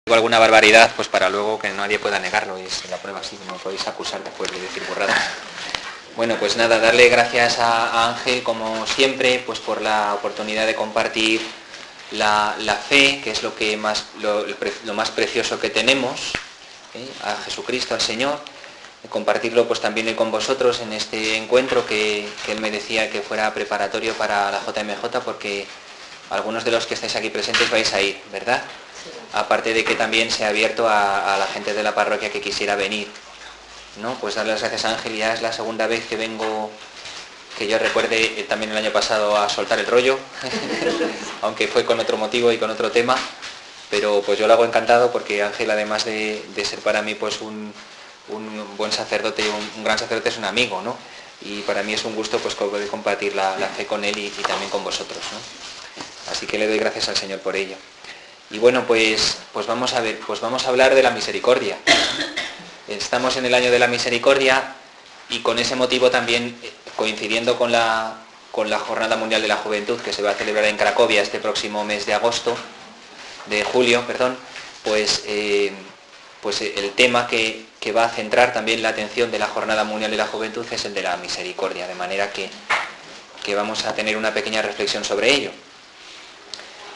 Digo alguna barbaridad, pues para luego que nadie pueda negarlo, y es la prueba así, no podéis acusar después de decir burradas. Bueno, pues nada, darle gracias a Ángel, como siempre, pues por la oportunidad de compartir la fe, que es lo más precioso que tenemos, a Jesucristo, al Señor, de compartirlo pues también con vosotros en este encuentro que él me decía que fuera preparatorio para la JMJ, porque algunos de los que estáis aquí presentes vais a ir, ¿verdad? Aparte de que también se ha abierto a la gente de la parroquia que quisiera venir, ¿no? Pues darle las gracias a Ángel. Ya es la segunda vez que vengo, que yo recuerde, también el año pasado, a soltar el rollo, aunque fue con otro motivo y con otro tema, pero pues yo lo hago encantado, porque Ángel, además de ser para mí pues un buen sacerdote, un gran sacerdote, es un amigo, ¿no? Y para mí es un gusto pues poder compartir la fe con él y también con vosotros, ¿no? Así que le doy gracias al Señor por ello. Y bueno, pues vamos a hablar de la misericordia. Estamos en el año de la misericordia, y con ese motivo también, coincidiendo con la Jornada Mundial de la Juventud, que se va a celebrar en Cracovia este próximo mes de julio, pues el tema que va a centrar también la atención de la Jornada Mundial de la Juventud es el de la misericordia, de manera que vamos a tener una pequeña reflexión sobre ello.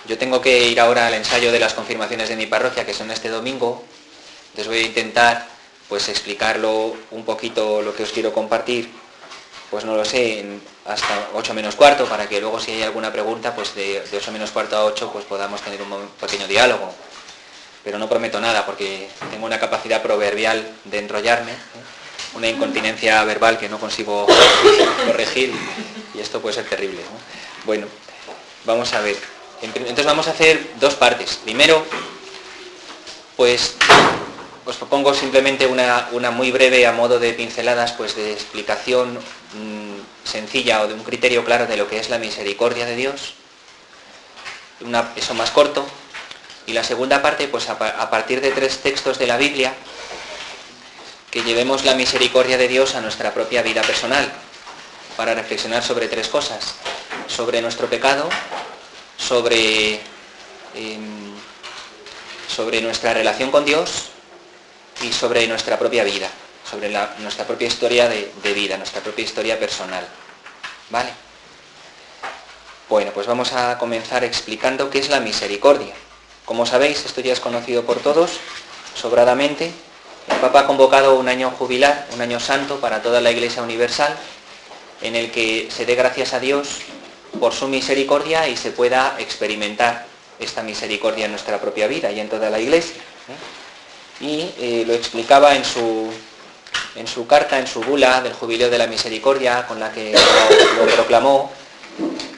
Yo tengo que ir ahora al ensayo de las confirmaciones de mi parroquia, que son este domingo. Entonces voy a intentar pues explicarlo un poquito, lo que os quiero compartir, pues no lo sé, hasta 8 menos cuarto, para que luego, si hay alguna pregunta, pues de 8 menos cuarto a 8 pues podamos tener un pequeño diálogo. Pero no prometo nada, porque tengo una capacidad proverbial de enrollarme, una incontinencia verbal que no consigo corregir, y esto puede ser terrible, ¿no? Bueno, vamos a ver. Entonces vamos a hacer dos partes. Primero, pues os propongo simplemente una muy breve, a modo de pinceladas, pues de explicación sencilla, o de un criterio claro de lo que es la misericordia de Dios. Eso más corto. Y la segunda parte, pues a partir de 3 textos de la Biblia, que llevemos la misericordia de Dios a nuestra propia vida personal, para reflexionar sobre 3 cosas: sobre nuestro pecado, sobre nuestra relación con Dios, y sobre nuestra propia vida, sobre nuestra propia historia de vida, nuestra propia historia personal. ¿Vale? Bueno, pues vamos a comenzar explicando qué es la misericordia. Como sabéis, esto ya es conocido por todos sobradamente. El Papa ha convocado un año jubilar, un año santo para toda la Iglesia universal, en el que se dé gracias a Dios por su misericordia y se pueda experimentar esta misericordia en nuestra propia vida y en toda la Iglesia. Y lo explicaba en su carta, en su bula del Jubileo de la Misericordia, con la que lo proclamó,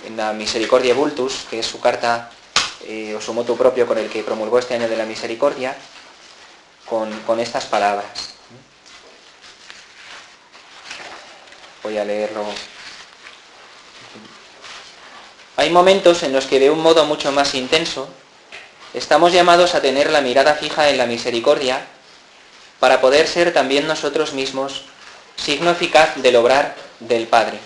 en la Misericordiae Vultus, que es su carta o su motu propio con el que promulgó este año de la misericordia, con estas palabras. Voy a leerlo. Hay momentos en los que, de un modo mucho más intenso, estamos llamados a tener la mirada fija en la misericordia, para poder ser también nosotros mismos signo eficaz del obrar del Padre.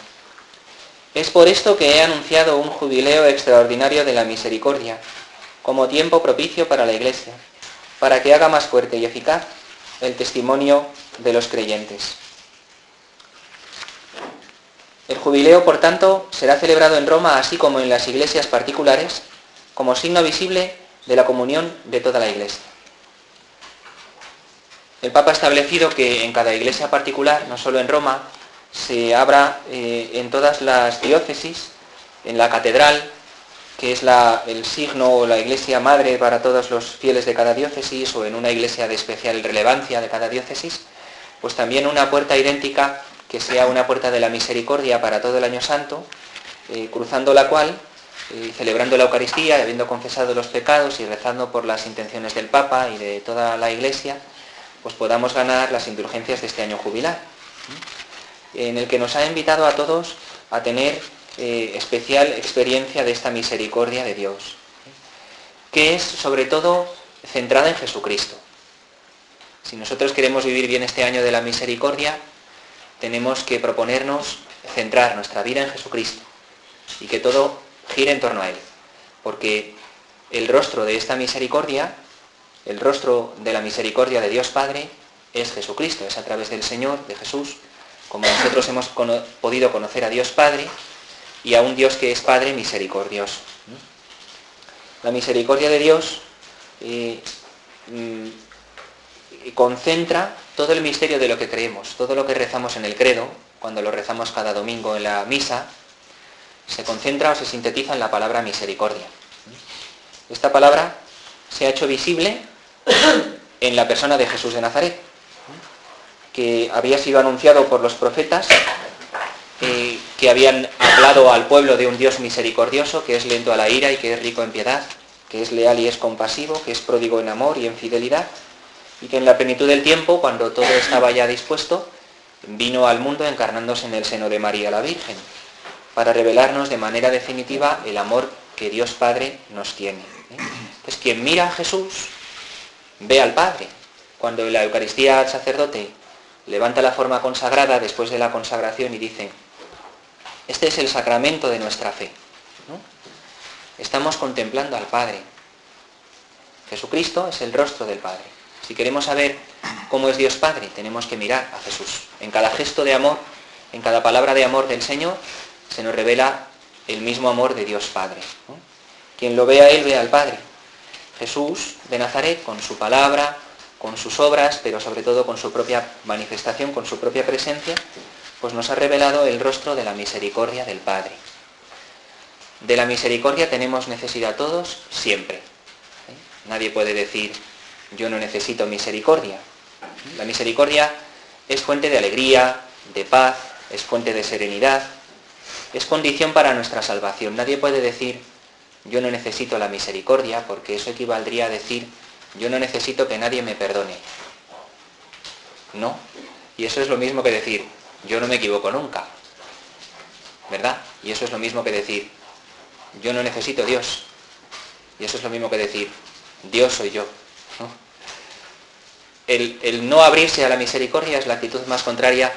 Es por esto que he anunciado un jubileo extraordinario de la misericordia, como tiempo propicio para la Iglesia, para que haga más fuerte y eficaz el testimonio de los creyentes. El jubileo, por tanto, será celebrado en Roma, así como en las iglesias particulares, como signo visible de la comunión de toda la Iglesia. El Papa ha establecido que en cada iglesia particular, no solo en Roma, se abra en todas las diócesis, en la catedral, que es el signo o la iglesia madre para todos los fieles de cada diócesis, o en una iglesia de especial relevancia de cada diócesis, pues también una puerta idéntica, que sea una puerta de la misericordia para todo el año santo, cruzando la cual, celebrando la Eucaristía, habiendo confesado los pecados y rezando por las intenciones del Papa y de toda la Iglesia, pues podamos ganar las indulgencias de este año jubilar, en el que nos ha invitado a todos a tener especial experiencia de esta misericordia de Dios, que es sobre todo centrada en Jesucristo. Si nosotros queremos vivir bien este año de la misericordia, tenemos que proponernos centrar nuestra vida en Jesucristo y que todo gire en torno a Él, porque el rostro de esta misericordia el rostro de la misericordia de Dios Padre es Jesucristo, es a través del Señor, de Jesús, como nosotros hemos podido conocer a Dios Padre y a un Dios que es Padre misericordioso. La misericordia de Dios concentra todo el misterio de lo que creemos, todo lo que rezamos en el credo, cuando lo rezamos cada domingo en la misa, se concentra o se sintetiza en la palabra misericordia. Esta palabra se ha hecho visible en la persona de Jesús de Nazaret, que había sido anunciado por los profetas, que habían hablado al pueblo de un Dios misericordioso, que es lento a la ira y que es rico en piedad, que es leal y es compasivo, que es pródigo en amor y en fidelidad, y que en la plenitud del tiempo, cuando todo estaba ya dispuesto, vino al mundo encarnándose en el seno de María la Virgen, para revelarnos de manera definitiva el amor que Dios Padre nos tiene. Entonces, quien mira a Jesús, ve al Padre. Cuando en la Eucaristía el sacerdote levanta la forma consagrada después de la consagración y dice: este es el sacramento de nuestra fe, ¿no? Estamos contemplando al Padre. Jesucristo es el rostro del Padre. Si queremos saber cómo es Dios Padre, tenemos que mirar a Jesús. En cada gesto de amor, en cada palabra de amor del Señor, se nos revela el mismo amor de Dios Padre, ¿no? Quien lo ve a Él, ve al Padre. Jesús de Nazaret, con su palabra, con sus obras, pero sobre todo con su propia manifestación, con su propia presencia, pues nos ha revelado el rostro de la misericordia del Padre. De la misericordia tenemos necesidad todos, siempre. Nadie puede decir: yo no necesito misericordia. La misericordia es fuente de alegría, de paz, es fuente de serenidad, es condición para nuestra salvación. Nadie puede decir: yo no necesito la misericordia, porque eso equivaldría a decir: yo no necesito que nadie me perdone. No. Y eso es lo mismo que decir: yo no me equivoco nunca. ¿Verdad? Y eso es lo mismo que decir: yo no necesito Dios. Y eso es lo mismo que decir: Dios soy yo, ¿no? El no abrirse a la misericordia es la actitud más contraria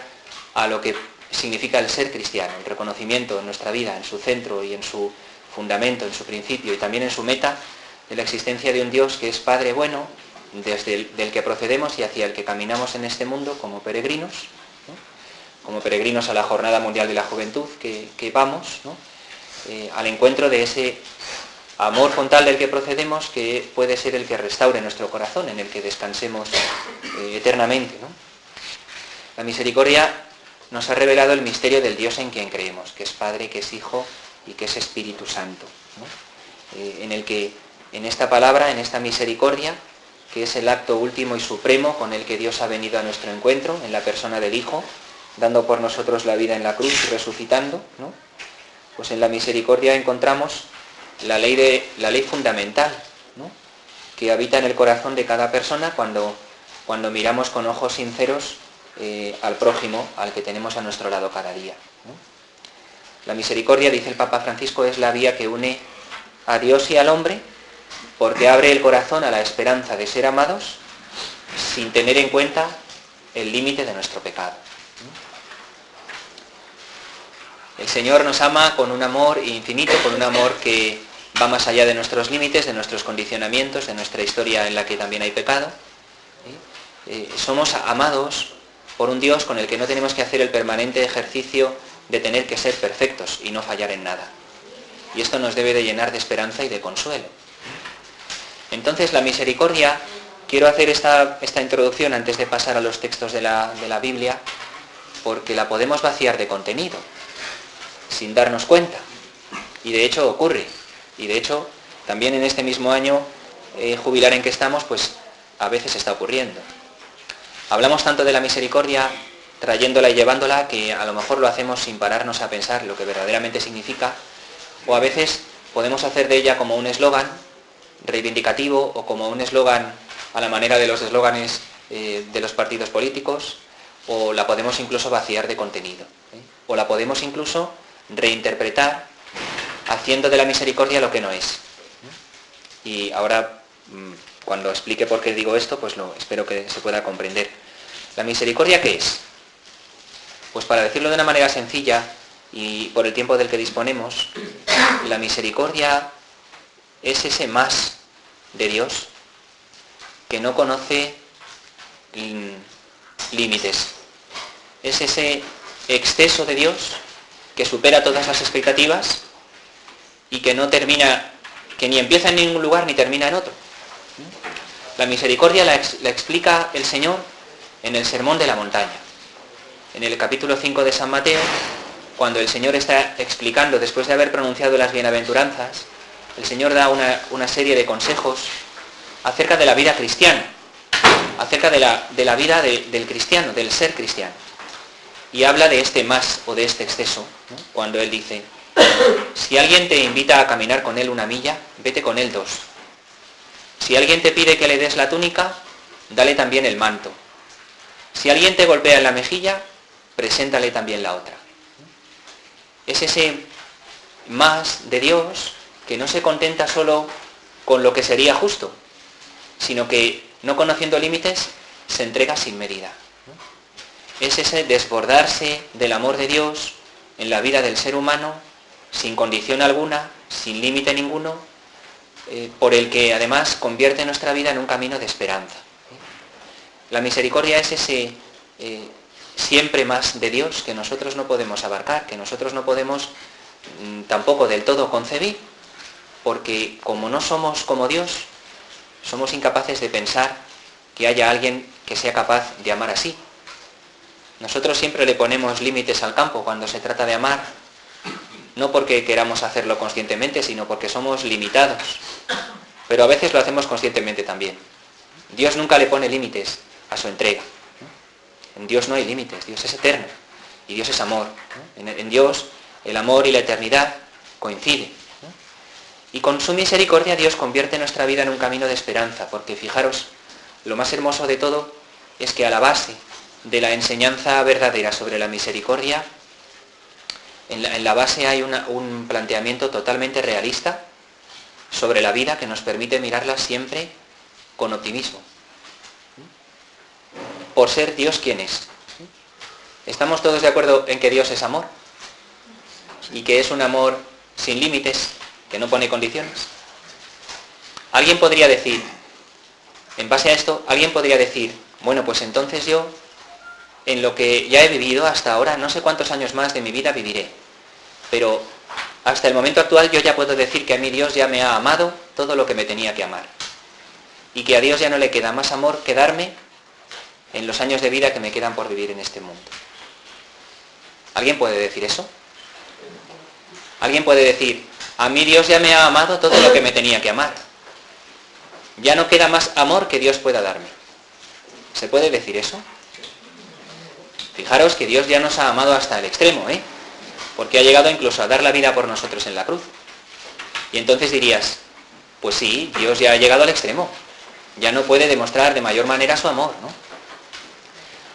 a lo que significa el ser cristiano, el reconocimiento en nuestra vida, en su centro y en su fundamento, en su principio y también en su meta, de la existencia de un Dios que es Padre bueno, del que procedemos y hacia el que caminamos en este mundo como peregrinos, ¿no? Como peregrinos a la Jornada Mundial de la Juventud que vamos, ¿no? Al encuentro de ese amor con tal del que procedemos, que puede ser el que restaure nuestro corazón, en el que descansemos eternamente, ¿no? La misericordia nos ha revelado el misterio del Dios en quien creemos, que es Padre, que es Hijo y que es Espíritu Santo, ¿no? En el que, en esta palabra, en esta misericordia, que es el acto último y supremo con el que Dios ha venido a nuestro encuentro, en la persona del Hijo, dando por nosotros la vida en la cruz y resucitando, ¿no? Pues en la misericordia encontramos la ley fundamental, ¿no? Que habita en el corazón de cada persona cuando miramos con ojos sinceros al prójimo, al que tenemos a nuestro lado cada día, ¿no? La misericordia, dice el Papa Francisco, es la vía que une a Dios y al hombre, porque abre el corazón a la esperanza de ser amados sin tener en cuenta el límite de nuestro pecado. El Señor nos ama con un amor infinito, con un amor que va más allá de nuestros límites, de nuestros condicionamientos, de nuestra historia en la que también hay pecado. Somos amados por un Dios con el que no tenemos que hacer el permanente ejercicio de tener que ser perfectos y no fallar en nada. Y esto nos debe de llenar de esperanza y de consuelo. Entonces, la misericordia, quiero hacer esta introducción antes de pasar a los textos de la Biblia, porque la podemos vaciar de contenido, sin darnos cuenta. Y de hecho ocurre. Y de hecho, también en este mismo año jubilar en que estamos, pues a veces está ocurriendo. Hablamos tanto de la misericordia, trayéndola y llevándola, que a lo mejor lo hacemos sin pararnos a pensar lo que verdaderamente significa, o a veces podemos hacer de ella como un eslogan reivindicativo o como un eslogan a la manera de los eslóganes de los partidos políticos, o la podemos incluso vaciar de contenido, o la podemos incluso reinterpretar haciendo de la misericordia lo que no es. Y ahora, cuando explique por qué digo esto, pues espero que se pueda comprender. ¿La misericordia qué es? Pues para decirlo de una manera sencilla y por el tiempo del que disponemos, la misericordia es ese más de Dios que no conoce límites. Es ese exceso de Dios que supera todas las expectativas y que no termina, que ni empieza en ningún lugar ni termina en otro. La misericordia la explica el Señor en el Sermón de la Montaña. En el capítulo 5 de San Mateo, cuando el Señor está explicando, después de haber pronunciado las bienaventuranzas, el Señor da una serie de consejos acerca de la vida cristiana, acerca de la vida del cristiano, del ser cristiano. Y habla de este más o de este exceso, ¿no? Cuando Él dice, si alguien te invita a caminar con él 1 milla, vete con él 2. Si alguien te pide que le des la túnica, dale también el manto. Si alguien te golpea en la mejilla, preséntale también la otra. Es ese más de Dios que no se contenta solo con lo que sería justo, sino que, no conociendo límites, se entrega sin medida. Es ese desbordarse del amor de Dios en la vida del ser humano, sin condición alguna, sin límite ninguno, por el que además convierte nuestra vida en un camino de esperanza. La misericordia es ese siempre más de Dios que nosotros no podemos abarcar, que nosotros no podemos tampoco del todo concebir, porque como no somos como Dios, somos incapaces de pensar que haya alguien que sea capaz de amar así. Nosotros siempre le ponemos límites al campo cuando se trata de amar, no porque queramos hacerlo conscientemente, sino porque somos limitados. Pero a veces lo hacemos conscientemente también. Dios nunca le pone límites a su entrega. En Dios no hay límites, Dios es eterno y Dios es amor. En Dios el amor y la eternidad coinciden. Y con su misericordia Dios convierte nuestra vida en un camino de esperanza, porque fijaros, lo más hermoso de todo es que a la base de la enseñanza verdadera sobre la misericordia, en la base hay un planteamiento totalmente realista sobre la vida que nos permite mirarla siempre con optimismo. Por ser Dios quien es. ¿Estamos todos de acuerdo en que Dios es amor? Y que es un amor sin límites, que no pone condiciones. Alguien podría decir, en base a esto, alguien podría decir, bueno, pues entonces yo, en lo que ya he vivido hasta ahora, no sé cuántos años más de mi vida viviré, pero hasta el momento actual yo ya puedo decir que a mí Dios ya me ha amado todo lo que me tenía que amar. Y que a Dios ya no le queda más amor que darme en los años de vida que me quedan por vivir en este mundo. ¿Alguien puede decir eso? ¿Alguien puede decir, a mí Dios ya me ha amado todo lo que me tenía que amar? Ya no queda más amor que Dios pueda darme. ¿Se puede decir eso? Fijaros que Dios ya nos ha amado hasta el extremo, porque ha llegado incluso a dar la vida por nosotros en la cruz. Y entonces dirías, pues sí, Dios ya ha llegado al extremo. Ya no puede demostrar de mayor manera su amor, ¿no?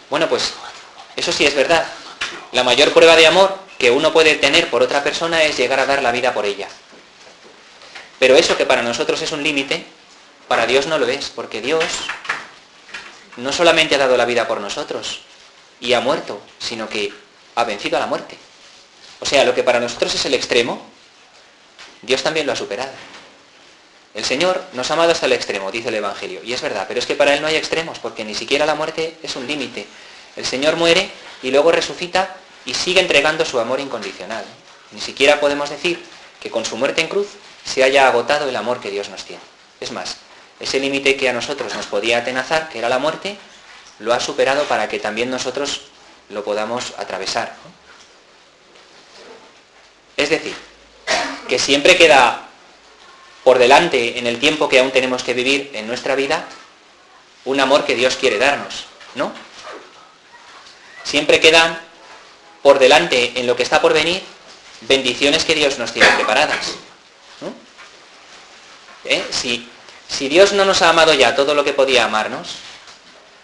Bueno, pues eso sí es verdad. La mayor prueba de amor que uno puede tener por otra persona es llegar a dar la vida por ella. Pero eso que para nosotros es un límite, para Dios no lo es, porque Dios no solamente ha dado la vida por nosotros y ha muerto, sino que ha vencido a la muerte. O sea, lo que para nosotros es el extremo, Dios también lo ha superado. El Señor nos ha amado hasta el extremo, dice el Evangelio, y es verdad, pero es que para Él no hay extremos, porque ni siquiera la muerte es un límite. El Señor muere y luego resucita y sigue entregando su amor incondicional. Ni siquiera podemos decir que con su muerte en cruz se haya agotado el amor que Dios nos tiene. Es más, ese límite que a nosotros nos podía atenazar, que era la muerte, lo ha superado para que también nosotros lo podamos atravesar. Es decir, que siempre queda por delante, en el tiempo que aún tenemos que vivir en nuestra vida, un amor que Dios quiere darnos, ¿no? Siempre quedan por delante, en lo que está por venir, bendiciones que Dios nos tiene preparadas, ¿no? Si Dios no nos ha amado ya todo lo que podía amarnos,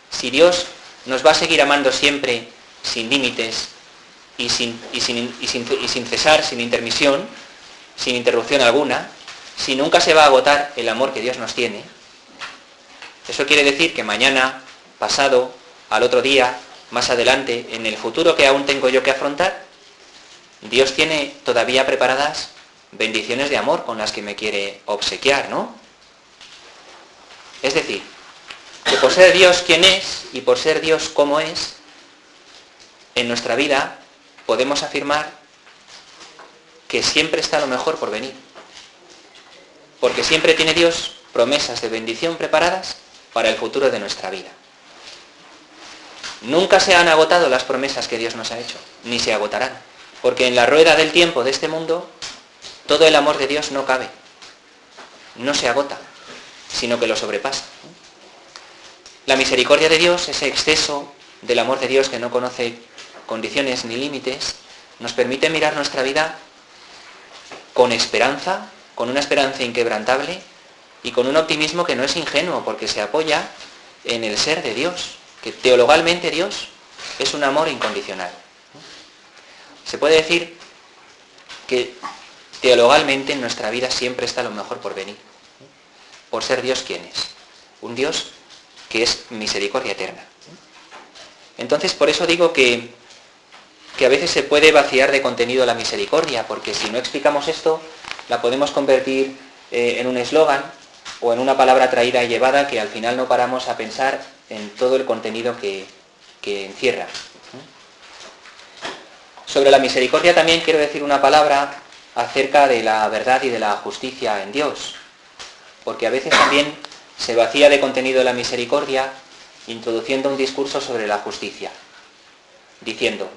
si Dios nos va a seguir amando siempre sin límites y sin cesar, sin intermisión, sin interrupción alguna, si nunca se va a agotar el amor que Dios nos tiene, eso quiere decir que mañana, pasado, al otro día, más adelante, en el futuro que aún tengo yo que afrontar, Dios tiene todavía preparadas bendiciones de amor con las que me quiere obsequiar, ¿no? Es decir, que por ser Dios quien es y por ser Dios como es, en nuestra vida podemos afirmar que siempre está lo mejor por venir. Porque siempre tiene Dios promesas de bendición preparadas para el futuro de nuestra vida. Nunca se han agotado las promesas que Dios nos ha hecho, ni se agotarán. Porque en la rueda del tiempo de este mundo, todo el amor de Dios no cabe, no se agota, sino que lo sobrepasa. La misericordia de Dios, ese exceso del amor de Dios que no conoce condiciones ni límites, nos permite mirar nuestra vida con esperanza, con una esperanza inquebrantable y con un optimismo que no es ingenuo, porque se apoya en el ser de Dios, que teologalmente Dios es un amor incondicional. Se puede decir que teologalmente en nuestra vida siempre está lo mejor por venir, por ser Dios quien es, un Dios que es misericordia eterna. Entonces, por eso digo que a veces se puede vaciar de contenido la misericordia, porque si no explicamos esto, la podemos convertir en un eslogan o en una palabra traída y llevada que al final no paramos a pensar en todo el contenido que encierra. Sobre la misericordia también quiero decir una palabra acerca de la verdad y de la justicia en Dios, porque a veces también se vacía de contenido la misericordia introduciendo un discurso sobre la justicia, diciendo: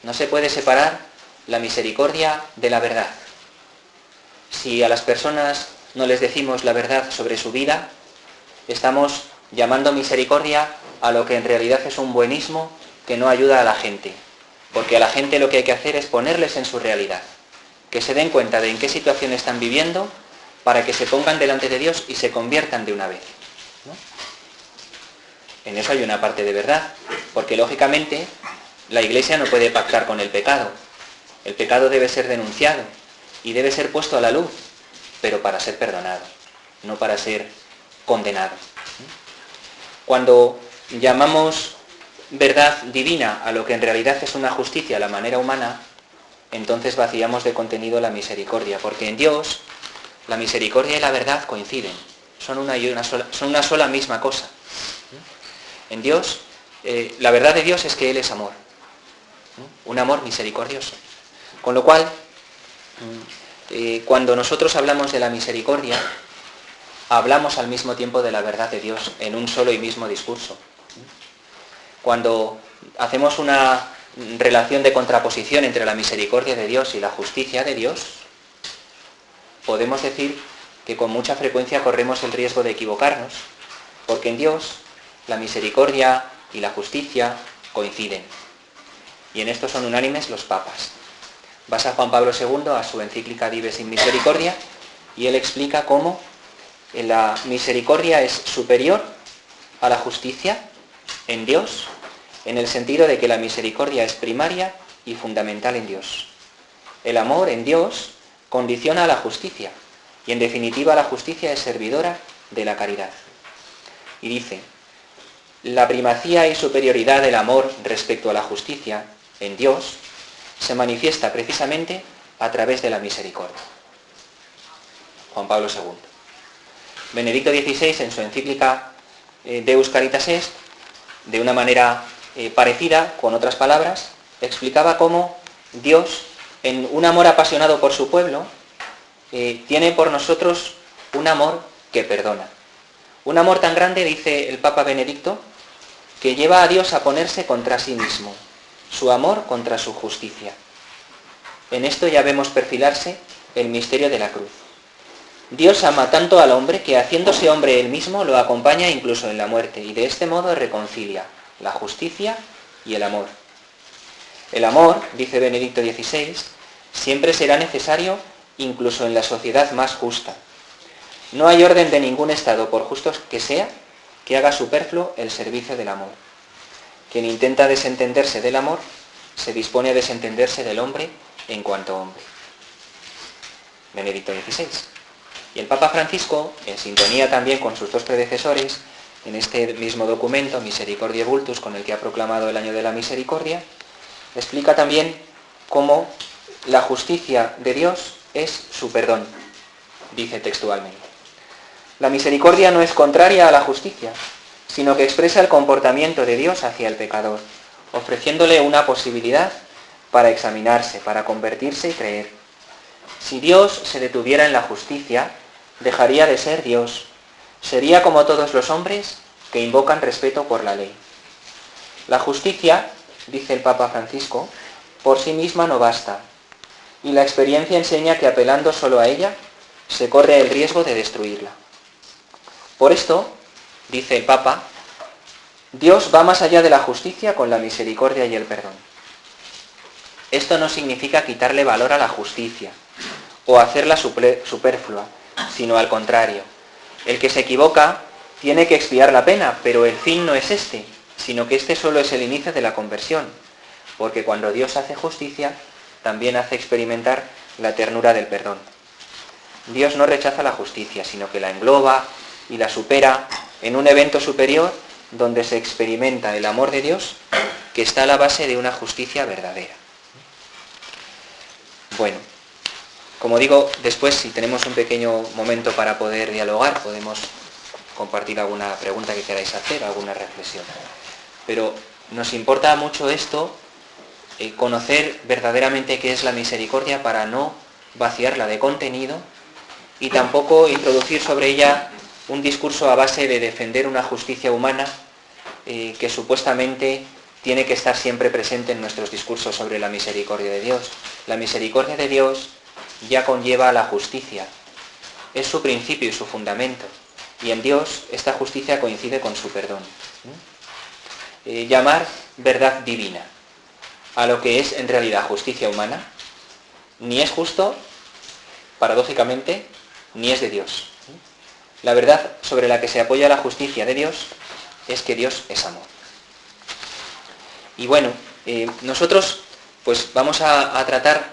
no se puede separar la misericordia de la verdad. Si a las personas no les decimos la verdad sobre su vida, estamos llamando misericordia a lo que en realidad es un buenismo que no ayuda a la gente, porque a la gente lo que hay que hacer es ponerles en su realidad, que se den cuenta de en qué situación están viviendo para que se pongan delante de Dios y se conviertan de una vez, ¿no? En eso hay una parte de verdad, porque lógicamente la Iglesia no puede pactar con el pecado. El pecado debe ser denunciado y debe ser puesto a la luz, pero para ser perdonado, no para ser condenado. Cuando llamamos verdad divina a lo que en realidad es una justicia a la manera humana, entonces vaciamos de contenido la misericordia, porque en Dios la misericordia y la verdad coinciden, son una sola misma cosa. En Dios, la verdad de Dios es que Él es amor, un amor misericordioso. Con lo cual, cuando nosotros hablamos de la misericordia, hablamos al mismo tiempo de la verdad de Dios en un solo y mismo discurso. Cuando hacemos una relación de contraposición entre la misericordia de Dios y la justicia de Dios, podemos decir que con mucha frecuencia corremos el riesgo de equivocarnos, porque en Dios la misericordia y la justicia coinciden. Y en esto son unánimes los papas. Vas a Juan Pablo II, a su encíclica Dives in Misericordia, y él explica cómo la misericordia es superior a la justicia en Dios, en el sentido de que la misericordia es primaria y fundamental en Dios. El amor en Dios condiciona a la justicia, y en definitiva la justicia es servidora de la caridad. Y dice: la primacía y superioridad del amor respecto a la justicia en Dios se manifiesta precisamente a través de la misericordia. Juan Pablo II. Benedicto XVI, en su encíclica Deus Caritas Est, de una manera parecida, con otras palabras, explicaba cómo Dios, en un amor apasionado por su pueblo, tiene por nosotros un amor que perdona. Un amor tan grande, dice el Papa Benedicto, que lleva a Dios a ponerse contra sí mismo, su amor contra su justicia. En esto ya vemos perfilarse el misterio de la cruz. Dios ama tanto al hombre que, haciéndose hombre él mismo, lo acompaña incluso en la muerte, y de este modo reconcilia la justicia y el amor. El amor, dice Benedicto XVI, siempre será necesario incluso en la sociedad más justa. No hay orden de ningún estado, por justo que sea, que haga superfluo el servicio del amor. Quien intenta desentenderse del amor, se dispone a desentenderse del hombre en cuanto hombre. Benedicto XVI. Y el Papa Francisco, en sintonía también con sus dos predecesores, en este mismo documento, Misericordiae Vultus, con el que ha proclamado el año de la misericordia, explica también cómo la justicia de Dios es su perdón. Dice textualmente: la misericordia no es contraria a la justicia, sino que expresa el comportamiento de Dios hacia el pecador, ofreciéndole una posibilidad para examinarse, para convertirse y creer. Si Dios se detuviera en la justicia, dejaría de ser Dios. Sería como todos los hombres que invocan respeto por la ley. La justicia, dice el Papa Francisco, por sí misma no basta, y la experiencia enseña que apelando solo a ella, se corre el riesgo de destruirla. Por esto, dice el Papa, Dios va más allá de la justicia con la misericordia y el perdón. Esto no significa quitarle valor a la justicia o hacerla superflua, sino al contrario. El que se equivoca tiene que expiar la pena, pero el fin no es este, sino que este solo es el inicio de la conversión, porque cuando Dios hace justicia, también hace experimentar la ternura del perdón. Dios no rechaza la justicia, sino que la engloba y la supera en un evento superior donde se experimenta el amor de Dios, que está a la base de una justicia verdadera. Bueno, como digo, después, si tenemos un pequeño momento para poder dialogar, podemos compartir alguna pregunta que queráis hacer, alguna reflexión. Pero nos importa mucho esto, conocer verdaderamente qué es la misericordia para no vaciarla de contenido y tampoco introducir sobre ella un discurso a base de defender una justicia humana que supuestamente tiene que estar siempre presente en nuestros discursos sobre la misericordia de Dios. La misericordia de Dios ya conlleva la justicia, es su principio y su fundamento, y en Dios esta justicia coincide con su perdón. Llamar verdad divina a lo que es en realidad justicia humana, ni es justo, paradójicamente, ni es de Dios. La verdad sobre la que se apoya la justicia de Dios es que Dios es amor. Y bueno, nosotros pues vamos a tratar,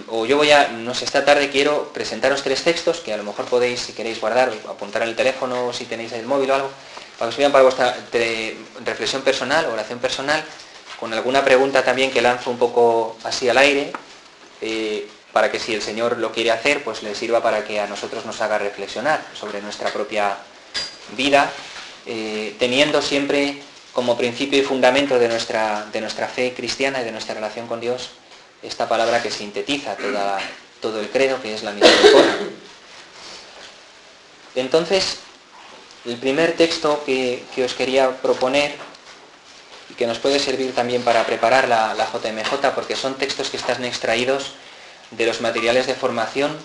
o yo esta tarde quiero presentaros 3 textos que a lo mejor podéis, si queréis guardar, apuntar en el teléfono, o si tenéis el móvil o algo, para que os sirvan para vuestra reflexión personal, oración personal, con alguna pregunta también que lanzo un poco así al aire, para que si el Señor lo quiere hacer, pues le sirva para que a nosotros nos haga reflexionar sobre nuestra propia vida, teniendo siempre como principio y fundamento de nuestra fe cristiana y de nuestra relación con Dios esta palabra que sintetiza todo el credo, que es la misericordia. Entonces, el primer texto que os quería proponer, y que nos puede servir también para preparar la JMJ, porque son textos que están extraídos de los materiales de formación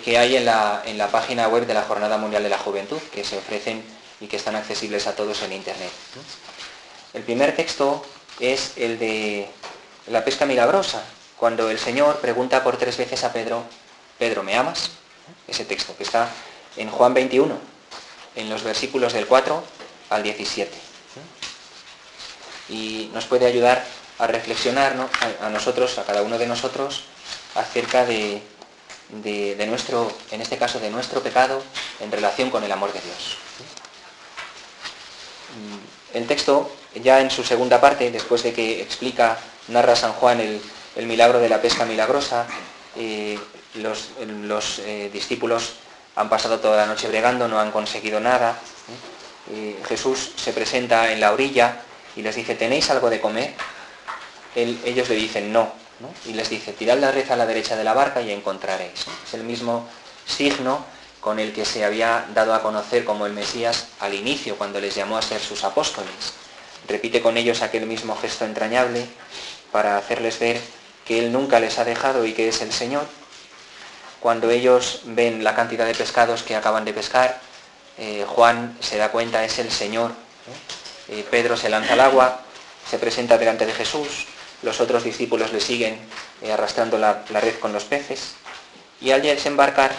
que hay en la página web de la Jornada Mundial de la Juventud, que se ofrecen y que están accesibles a todos en Internet. El primer texto es el de la pesca milagrosa, cuando el Señor pregunta por 3 veces a Pedro, Pedro, ¿me amas? Ese texto que está en Juan 21, en los versículos del 4 al 17. Y nos puede ayudar a reflexionar, ¿no?, a nosotros, a cada uno de nosotros, acerca de nuestro, en este caso, de nuestro pecado en relación con el amor de Dios. El texto, ya en su segunda parte, después de que narra San Juan el milagro de la pesca milagrosa, los discípulos han pasado toda la noche bregando, no han conseguido nada. Jesús se presenta en la orilla y les dice, ¿tenéis algo de comer? Ellos le dicen no, y les dice, tirad la red a la derecha de la barca y encontraréis. Es el mismo signo con el que se había dado a conocer como el Mesías al inicio, cuando les llamó a ser sus apóstoles. Repite con ellos aquel mismo gesto entrañable para hacerles ver que Él nunca les ha dejado y que es el Señor. Cuando ellos ven la cantidad de pescados que acaban de pescar, Juan se da cuenta, es el Señor. Pedro se lanza al agua, se presenta delante de Jesús, los otros discípulos le siguen arrastrando la red con los peces, y al desembarcar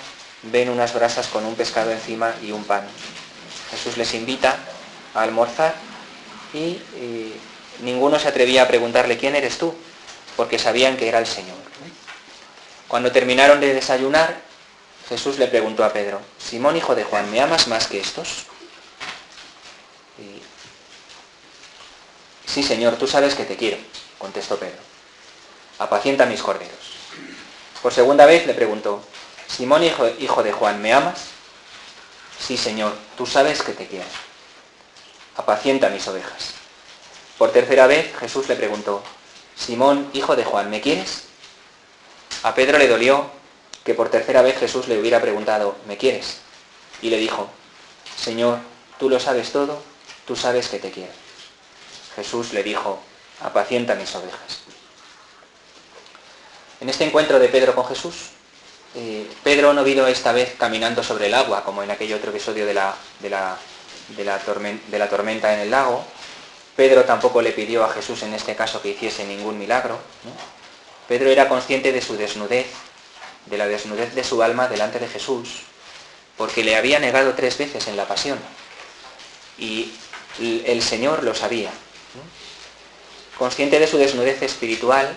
ven unas brasas con un pescado encima y un pan. Jesús les invita a almorzar y ninguno se atrevía a preguntarle, ¿quién eres tú?, porque sabían que era el Señor. Cuando terminaron de desayunar, Jesús le preguntó a Pedro, Simón, hijo de Juan, ¿me amas más que estos? Sí, Señor, tú sabes que te quiero, contestó Pedro. Apacienta mis corderos. Por segunda vez le preguntó, Simón, hijo de Juan, ¿me amas? Sí, Señor, tú sabes que te quiero. apacienta mis ovejas. Por tercera vez Jesús le preguntó, Simón, hijo de Juan, ¿me quieres? A Pedro le dolió que por tercera vez Jesús le hubiera preguntado, ¿me quieres? Y le dijo, Señor, tú lo sabes todo, tú sabes que te quiero. Jesús le dijo, apacienta mis ovejas. En este encuentro de Pedro con Jesús, Pedro no vino esta vez caminando sobre el agua, como en aquel otro episodio de la tormenta en el lago. Pedro tampoco le pidió a Jesús en este caso que hiciese ningún milagro, ¿no? Pedro era consciente de su desnudez, de la desnudez de su alma delante de Jesús, porque le había negado 3 veces en la pasión. Y el Señor lo sabía, ¿no? Consciente de su desnudez espiritual,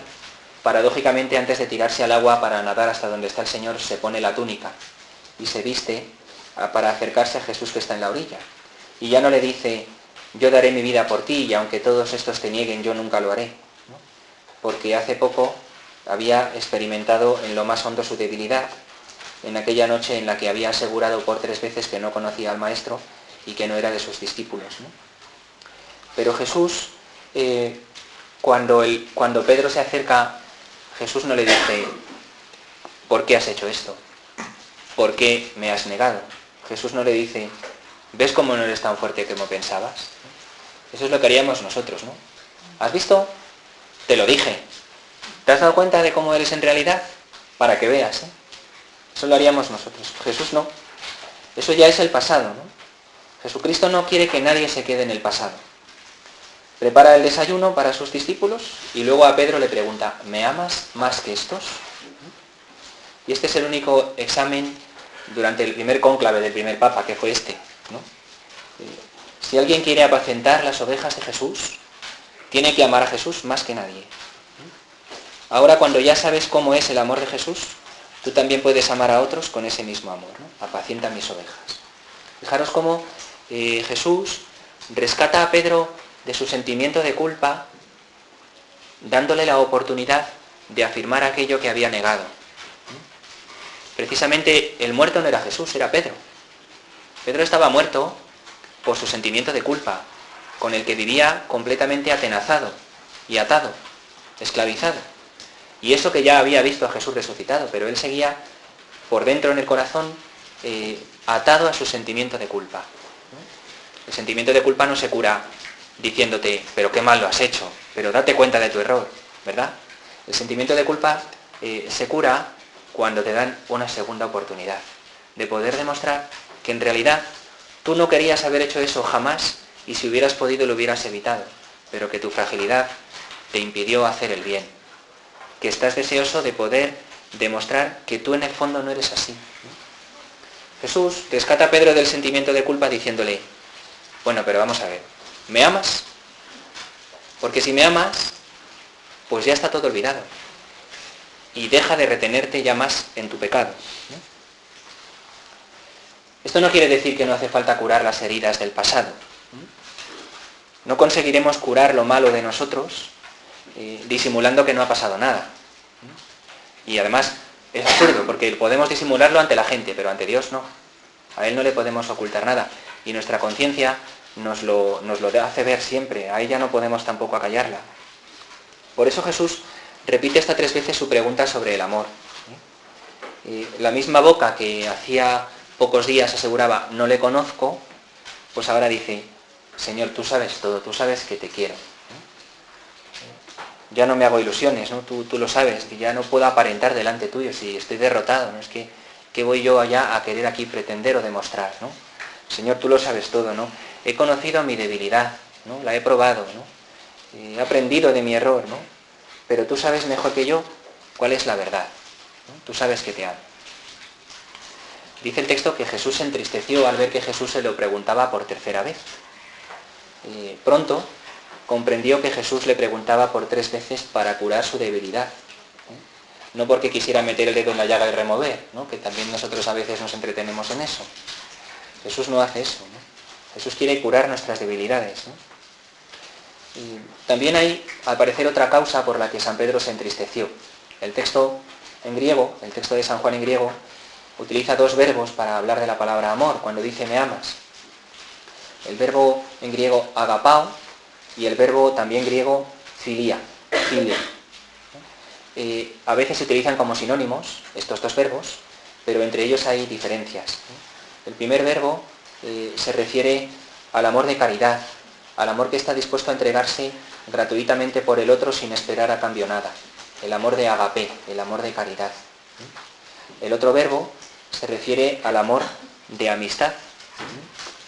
paradójicamente antes de tirarse al agua para nadar hasta donde está el Señor, se pone la túnica y se viste para acercarse a Jesús que está en la orilla. Y ya no le dice, yo daré mi vida por ti y aunque todos estos te nieguen, yo nunca lo haré, ¿no? Porque hace poco había experimentado en lo más hondo su debilidad, en aquella noche en la que había asegurado por 3 veces que no conocía al Maestro y que no era de sus discípulos, ¿no? Pero Jesús, cuando Pedro se acerca, Jesús no le dice, ¿por qué has hecho esto? ¿Por qué me has negado? Jesús no le dice, ¿ves cómo no eres tan fuerte como pensabas? Eso es lo que haríamos nosotros, ¿no? ¿Has visto? Te lo dije. ¿Te has dado cuenta de cómo eres en realidad? Para que veas, ¿eh? Eso lo haríamos nosotros. Jesús no. Eso ya es el pasado, ¿no? Jesucristo no quiere que nadie se quede en el pasado. Prepara el desayuno para sus discípulos y luego a Pedro le pregunta, ¿me amas más que estos? Y este es el único examen durante el primer cónclave del primer papa, que fue este, ¿no? Si alguien quiere apacentar las ovejas de Jesús, tiene que amar a Jesús más que nadie. Ahora, cuando ya sabes cómo es el amor de Jesús, tú también puedes amar a otros con ese mismo amor, ¿no? Apacienta mis ovejas. Fijaros cómo Jesús rescata a Pedro de su sentimiento de culpa, dándole la oportunidad de afirmar aquello que había negado. Precisamente el muerto no era Jesús, era Pedro. Pedro estaba muerto por su sentimiento de culpa, con el que vivía completamente atenazado y atado, esclavizado. Y eso que ya había visto a Jesús resucitado, pero él seguía por dentro en el corazón atado a su sentimiento de culpa. El sentimiento de culpa no se cura diciéndote, pero qué mal lo has hecho, pero date cuenta de tu error, ¿verdad? El sentimiento de culpa se cura cuando te dan una segunda oportunidad de poder demostrar que en realidad tú no querías haber hecho eso jamás y si hubieras podido lo hubieras evitado, pero que tu fragilidad te impidió hacer el bien, que estás deseoso de poder demostrar que tú en el fondo no eres así. Jesús rescata a Pedro del sentimiento de culpa diciéndole, bueno, pero vamos a ver, ¿me amas? Porque si me amas, pues ya está todo olvidado. Y deja de retenerte ya más en tu pecado, ¿no? Esto no quiere decir que no hace falta curar las heridas del pasado. No conseguiremos curar lo malo de nosotros disimulando que no ha pasado nada. Y además es absurdo, porque podemos disimularlo ante la gente, pero ante Dios no. A Él no le podemos ocultar nada. Y nuestra conciencia nos lo hace ver siempre. A ella no podemos tampoco acallarla. Por eso Jesús repite hasta 3 veces su pregunta sobre el amor. La misma boca que hacía pocos días aseguraba, no le conozco, pues ahora dice, Señor, tú sabes todo, tú sabes que te quiero. Ya no me hago ilusiones, ¿no? Tú lo sabes, que ya no puedo aparentar delante tuyo si estoy derrotado, ¿no? Es que, ¿qué voy yo allá a querer aquí pretender o demostrar, ¿no? Señor, tú lo sabes todo, ¿no? He conocido mi debilidad, ¿no? La he probado, ¿no? He aprendido de mi error, ¿no? Pero tú sabes mejor que yo cuál es la verdad, ¿no? Tú sabes que te amo. Dice el texto que Jesús se entristeció al ver que Jesús se lo preguntaba por tercera vez. Pronto comprendió que Jesús le preguntaba por 3 veces para curar su debilidad. No porque quisiera meter el dedo en la llaga y remover, ¿no? Que también nosotros a veces nos entretenemos en eso. Jesús no hace eso, ¿no? Jesús quiere curar nuestras debilidades, ¿no? Y también hay, al parecer, otra causa por la que San Pedro se entristeció. El texto en griego, el texto de San Juan en griego, utiliza 2 verbos para hablar de la palabra amor, cuando dice me amas. El verbo en griego agapao y el verbo también griego filia. A veces se utilizan como sinónimos estos dos verbos, pero entre ellos hay diferencias. El primer verbo se refiere al amor de caridad, al amor que está dispuesto a entregarse gratuitamente por el otro sin esperar a cambio nada. El amor de agape, el amor de caridad. El otro verbo se refiere al amor de amistad,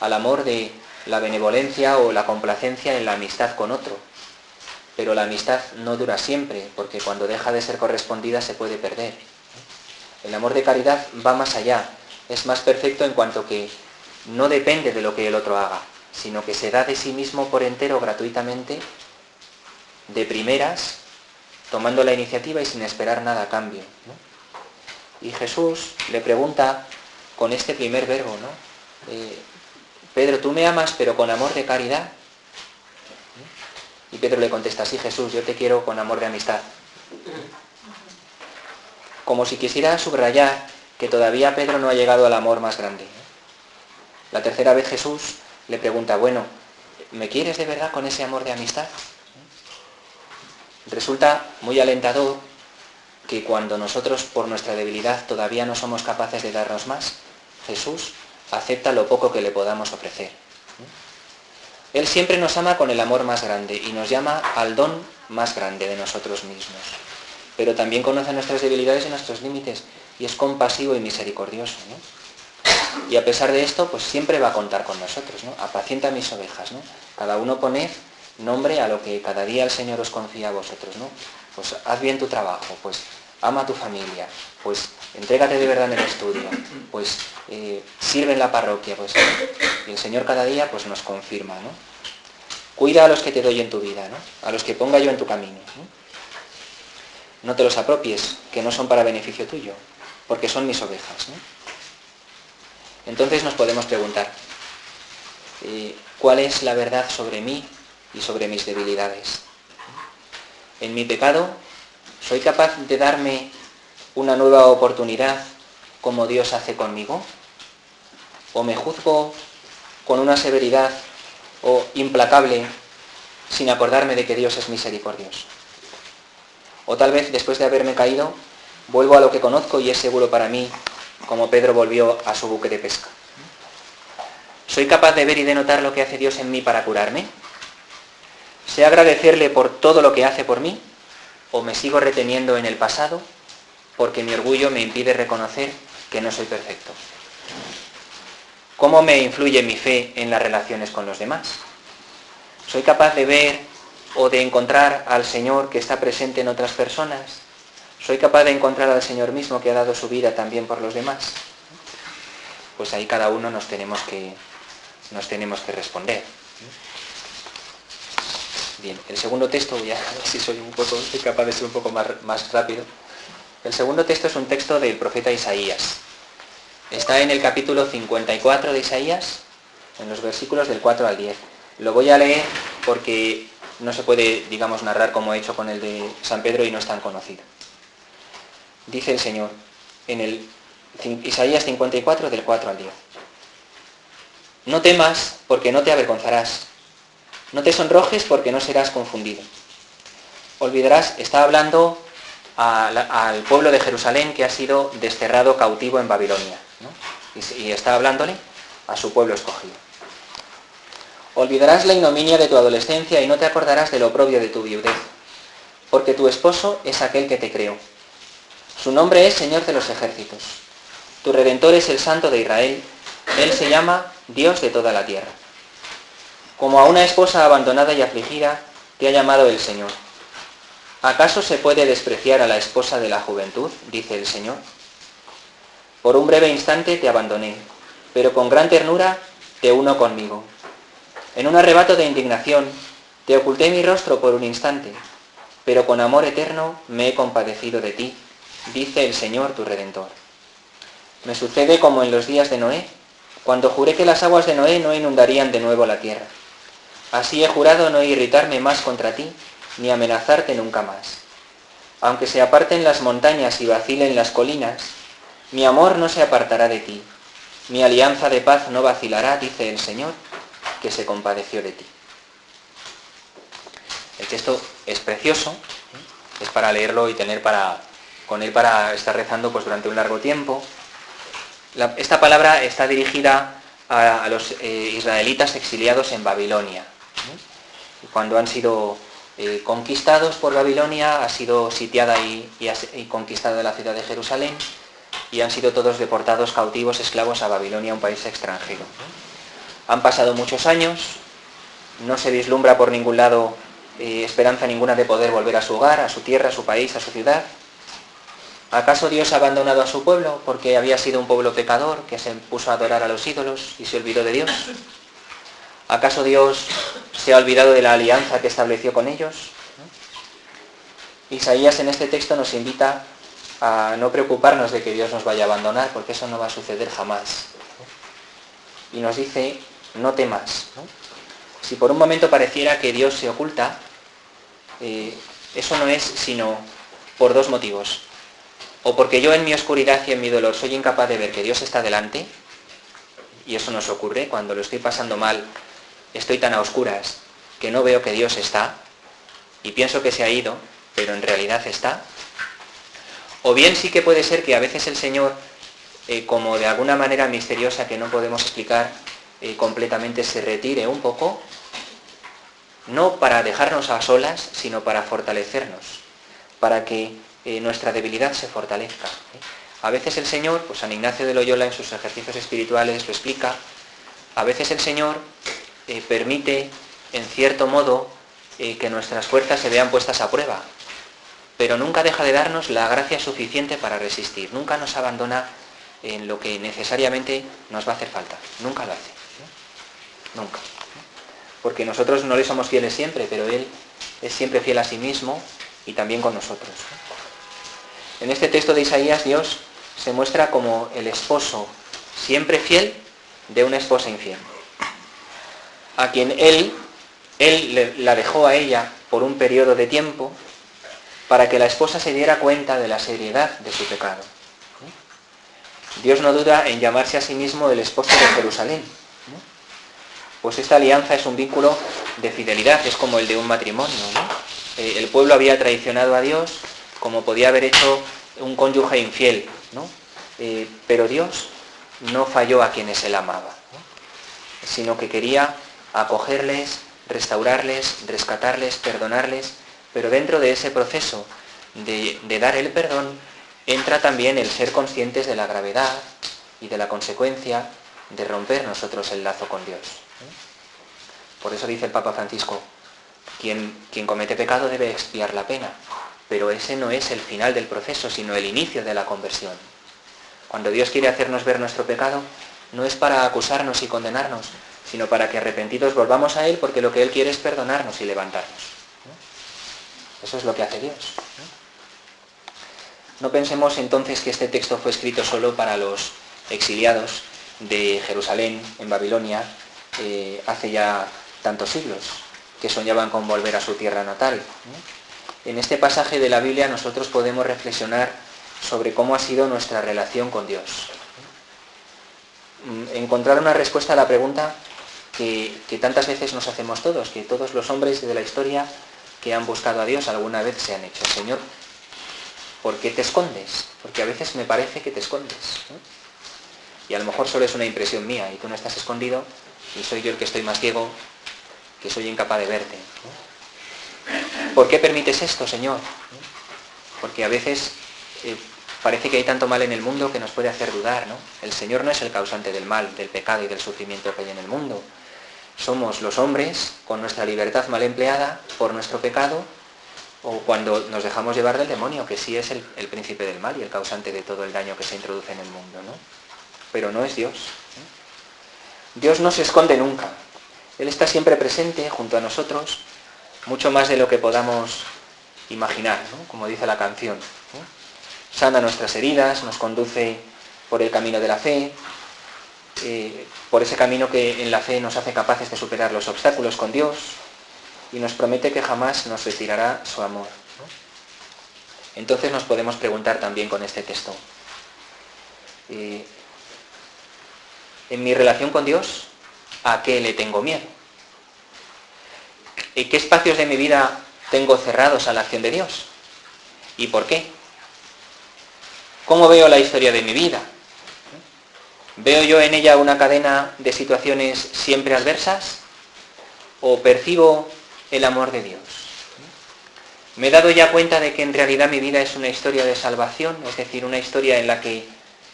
al amor de la benevolencia o la complacencia en la amistad con otro. Pero la amistad no dura siempre, porque cuando deja de ser correspondida se puede perder. El amor de caridad va más allá, es más perfecto en cuanto que no depende de lo que el otro haga, sino que se da de sí mismo por entero gratuitamente, de primeras, tomando la iniciativa y sin esperar nada a cambio, ¿no? Y Jesús le pregunta con este primer verbo, ¿no? Pedro, tú me amas pero con amor de caridad. Y Pedro le contesta, sí Jesús, yo te quiero con amor de amistad. Como si quisiera subrayar que todavía Pedro no ha llegado al amor más grande. La tercera vez Jesús le pregunta, bueno, ¿me quieres de verdad con ese amor de amistad? Resulta muy alentador que cuando nosotros por nuestra debilidad todavía no somos capaces de darnos más, Jesús acepta lo poco que le podamos ofrecer. Él siempre nos ama con el amor más grande y nos llama al don más grande de nosotros mismos. Pero también conoce nuestras debilidades y nuestros límites y es compasivo y misericordioso, ¿no? Y a pesar de esto, pues siempre va a contar con nosotros, ¿no? Apacienta mis ovejas, ¿no? Cada uno poned nombre a lo que cada día el Señor os confía a vosotros, ¿no? Pues haz bien tu trabajo, pues ama a tu familia, pues entrégate de verdad en el estudio, pues sirve en la parroquia, pues y el Señor cada día pues nos confirma, ¿no? Cuida a los que te doy en tu vida, ¿no? A los que ponga yo en tu camino, ¿no? No te los apropies, que no son para beneficio tuyo, porque son mis ovejas, ¿no? Entonces nos podemos preguntar, ¿cuál es la verdad sobre mí y sobre mis debilidades? En mi pecado, ¿soy capaz de darme una nueva oportunidad como Dios hace conmigo? ¿O me juzgo con una severidad o implacable sin acordarme de que Dios es misericordioso? O tal vez después de haberme caído, vuelvo a lo que conozco y es seguro para mí, como Pedro volvió a su buque de pesca. ¿Soy capaz de ver y de notar lo que hace Dios en mí para curarme? ¿Sé agradecerle por todo lo que hace por mí? ¿O me sigo reteniendo en el pasado porque mi orgullo me impide reconocer que no soy perfecto? ¿Cómo me influye mi fe en las relaciones con los demás? ¿Soy capaz de ver o de encontrar al Señor que está presente en otras personas? ¿Soy capaz de encontrar al Señor mismo que ha dado su vida también por los demás? Pues ahí cada uno nos tenemos que responder. Bien, el segundo texto, ya si soy capaz de ser un poco más rápido. El segundo texto es un texto del profeta Isaías. Está en el capítulo 54 de Isaías, en los versículos del 4 al 10. Lo voy a leer porque no se puede, digamos, narrar como he hecho con el de San Pedro y no es tan conocido. Dice el Señor, en el Isaías 54 del 4 al 10. No temas porque no te avergonzarás. No te sonrojes porque no serás confundido. Olvidarás, está hablando al pueblo de Jerusalén que ha sido desterrado cautivo en Babilonia, ¿no? Y está hablándole a su pueblo escogido. Olvidarás la ignominia de tu adolescencia y no te acordarás del oprobio de tu viudez, porque tu esposo es aquel que te creó. Su nombre es Señor de los ejércitos. Tu Redentor es el Santo de Israel. Él se llama Dios de toda la tierra. Como a una esposa abandonada y afligida, te ha llamado el Señor. ¿Acaso se puede despreciar a la esposa de la juventud? Dice el Señor. Por un breve instante te abandoné, pero con gran ternura te uno conmigo. En un arrebato de indignación te oculté mi rostro por un instante, pero con amor eterno me he compadecido de ti, dice el Señor tu Redentor. Me sucede como en los días de Noé, cuando juré que las aguas de Noé no inundarían de nuevo la tierra. Así he jurado no irritarme más contra ti, ni amenazarte nunca más. Aunque se aparten las montañas y vacilen las colinas, mi amor no se apartará de ti. Mi alianza de paz no vacilará, dice el Señor, que se compadeció de ti. El texto es precioso, es para leerlo y tener con él para estar rezando pues durante un largo tiempo. Esta palabra está dirigida a los israelitas exiliados en Babilonia. Cuando han sido conquistados por Babilonia, ha sido sitiada y conquistada la ciudad de Jerusalén, y han sido todos deportados cautivos, esclavos a Babilonia, un país extranjero. Han pasado muchos años, no se vislumbra por ningún lado esperanza ninguna de poder volver a su hogar, a su tierra, a su país, a su ciudad. ¿Acaso Dios ha abandonado a su pueblo porque había sido un pueblo pecador que se puso a adorar a los ídolos y se olvidó de Dios? ¿Acaso Dios se ha olvidado de la alianza que estableció con ellos? Isaías en este texto nos invita a no preocuparnos de que Dios nos vaya a abandonar, porque eso no va a suceder jamás. Y nos dice, no temas. Si por un momento pareciera que Dios se oculta, eso no es sino por dos motivos. O porque yo en mi oscuridad y en mi dolor soy incapaz de ver que Dios está delante, y eso nos ocurre cuando lo estoy pasando mal, estoy tan a oscuras que no veo que Dios está, y pienso que se ha ido, pero en realidad está. O bien sí que puede ser que a veces el Señor, como de alguna manera misteriosa que no podemos explicar completamente, se retire un poco, no para dejarnos a solas, sino para fortalecernos, para que nuestra debilidad se fortalezca. A veces el Señor, pues San Ignacio de Loyola en sus ejercicios espirituales lo explica, a veces el Señor permite, en cierto modo, que nuestras fuerzas se vean puestas a prueba, pero nunca deja de darnos la gracia suficiente para resistir, nunca nos abandona en lo que necesariamente nos va a hacer falta, nunca lo hace, nunca. Porque nosotros no le somos fieles siempre, pero Él es siempre fiel a sí mismo y también con nosotros. En este texto de Isaías, Dios se muestra como el esposo siempre fiel de una esposa infiel, a quien Él la dejó a ella por un periodo de tiempo para que la esposa se diera cuenta de la seriedad de su pecado. Dios no duda en llamarse a sí mismo el esposo de Jerusalén. Pues esta alianza es un vínculo de fidelidad, es como el de un matrimonio, ¿no? El pueblo había traicionado a Dios como podía haber hecho un cónyuge infiel, ¿no? Pero Dios no falló a quienes Él amaba, ¿no? Sino que quería acogerles, restaurarles, rescatarles, perdonarles, pero dentro de ese proceso de dar el perdón entra también el ser conscientes de la gravedad y de la consecuencia de romper nosotros el lazo con Dios. Por eso dice el Papa Francisco, quien comete pecado debe expiar la pena, pero ese no es el final del proceso, sino el inicio de la conversión. Cuando Dios quiere hacernos ver nuestro pecado, no es para acusarnos y condenarnos, sino para que arrepentidos volvamos a Él, porque lo que Él quiere es perdonarnos y levantarnos. Eso es lo que hace Dios. No pensemos entonces que este texto fue escrito solo para los exiliados de Jerusalén, en Babilonia, hace ya tantos siglos, que soñaban con volver a su tierra natal. En este pasaje de la Biblia nosotros podemos reflexionar sobre cómo ha sido nuestra relación con Dios. Encontrar una respuesta a la pregunta que tantas veces nos hacemos todos, que todos los hombres de la historia que han buscado a Dios alguna vez se han hecho. Señor, ¿por qué te escondes? Porque a veces me parece que te escondes, ¿no? Y a lo mejor solo es una impresión mía y tú no estás escondido y soy yo el que estoy más ciego, que soy incapaz de verte, ¿no? ¿Por qué permites esto, Señor? Porque a veces parece que hay tanto mal en el mundo que nos puede hacer dudar, ¿no? El Señor no es el causante del mal, del pecado y del sufrimiento que hay en el mundo. Somos los hombres, con nuestra libertad mal empleada por nuestro pecado, o cuando nos dejamos llevar del demonio, que sí es el príncipe del mal y el causante de todo el daño que se introduce en el mundo, ¿no? Pero no es Dios, ¿no? Dios no se esconde nunca. Él está siempre presente junto a nosotros, mucho más de lo que podamos imaginar, ¿no? Como dice la canción, ¿no? Sana nuestras heridas, nos conduce por el camino de la fe, por ese camino que en la fe nos hace capaces de superar los obstáculos con Dios, y nos promete que jamás nos retirará su amor, ¿no? Entonces nos podemos preguntar también con este texto, ¿en mi relación con Dios ¿A qué le tengo miedo? ¿Y qué espacios de mi vida tengo cerrados a la acción de Dios? ¿Y por qué? ¿Cómo veo la historia de mi vida? ¿Veo yo en ella una cadena de situaciones siempre adversas? ¿O percibo el amor de Dios? ¿Me he dado ya cuenta de que en realidad mi vida es una historia de salvación? Es decir, una historia en la que,